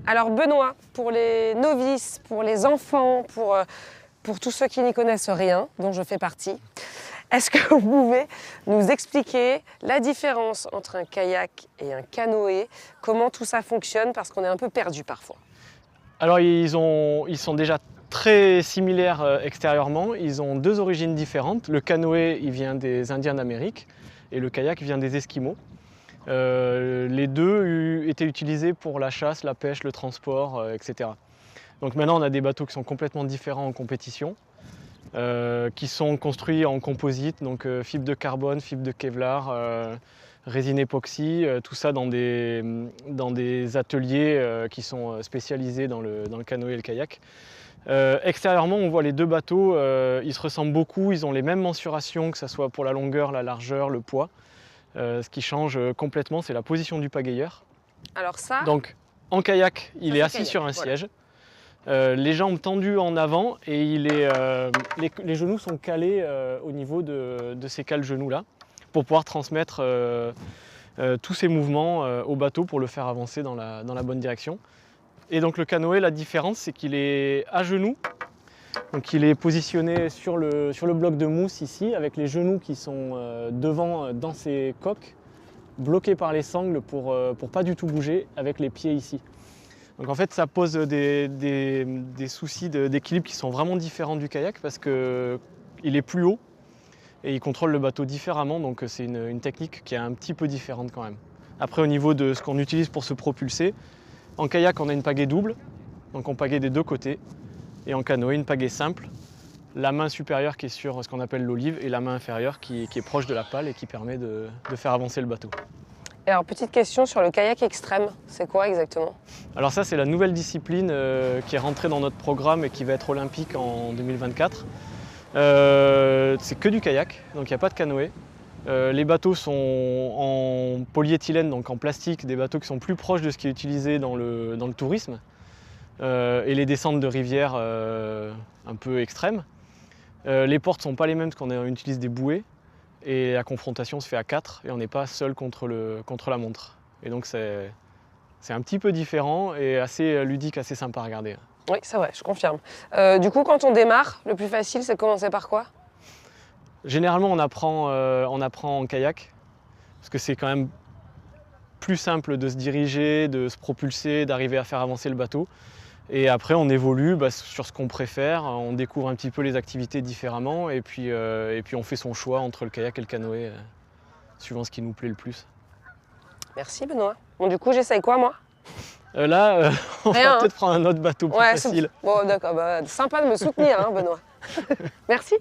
Alors Benoît, pour les novices, pour les enfants, pour tous ceux qui n'y connaissent rien, dont je fais partie, est-ce que vous pouvez nous expliquer la différence entre un kayak et un canoë, comment tout ça fonctionne, parce qu'on est un peu perdu parfois. Alors ils sont déjà très similaires extérieurement, ils ont deux origines différentes. Le canoë il vient des Indiens d'Amérique et le kayak vient des Esquimaux. Les deux étaient utilisés pour la chasse, la pêche, le transport, etc. Donc maintenant on a des bateaux qui sont complètement différents en compétition, qui sont construits en composite, donc fibre de carbone, fibre de Kevlar, résine époxy, tout ça dans des ateliers qui sont spécialisés dans le canoë et le kayak. Extérieurement, on voit les deux bateaux, ils se ressemblent beaucoup, ils ont les mêmes mensurations, que ce soit pour la longueur, la largeur, le poids. Ce qui change complètement, c'est la position du pagayeur. Alors ça, donc en kayak, il est assis sur un siège. Les jambes tendues en avant et les genoux sont calés au niveau de ces cales-genoux là pour pouvoir transmettre tous ces mouvements au bateau pour le faire avancer dans la bonne direction. Et donc le canoë, la différence, c'est qu'il est à genoux. Donc il est positionné sur le bloc de mousse ici, avec les genoux qui sont devant dans ces coques, bloqués par les sangles pour pas du tout bouger, avec les pieds ici. Donc en fait ça pose des soucis d'équilibre qui sont vraiment différents du kayak parce qu'il est plus haut et il contrôle le bateau différemment, donc c'est une technique qui est un petit peu différente quand même. Après au niveau de ce qu'on utilise pour se propulser, en kayak on a une pagaie double, donc on pagaie des deux côtés. Et en canoë, une pagaie simple, la main supérieure qui est sur ce qu'on appelle l'olive et la main inférieure qui est proche de la pale et qui permet de faire avancer le bateau. Et alors petite question sur le kayak extrême, c'est quoi exactement? Alors ça c'est la nouvelle discipline qui est rentrée dans notre programme et qui va être olympique en 2024. C'est que du kayak, donc il n'y a pas de canoë. Les bateaux sont en polyéthylène, donc en plastique, des bateaux qui sont plus proches de ce qui est utilisé dans le tourisme. Et les descentes de rivières un peu extrêmes. Les portes ne sont pas les mêmes parce qu'on utilise des bouées et la confrontation se fait à 4 et on n'est pas seul contre la montre. Et donc c'est un petit peu différent et assez ludique, assez sympa à regarder. Oui, c'est vrai, je confirme. Du coup, quand on démarre, le plus facile, c'est de commencer par quoi? Généralement, on apprend en kayak parce que c'est quand même plus simple de se diriger, de se propulser, d'arriver à faire avancer le bateau. Et après, on évolue sur ce qu'on préfère, on découvre un petit peu les activités différemment et puis on fait son choix entre le kayak et le canoë, suivant ce qui nous plaît le plus. Merci Benoît. Bon, du coup, j'essaye quoi, moi? Là, on va peut-être prendre un autre bateau plus facile. Bon, d'accord, sympa de me soutenir, hein, Benoît. Merci.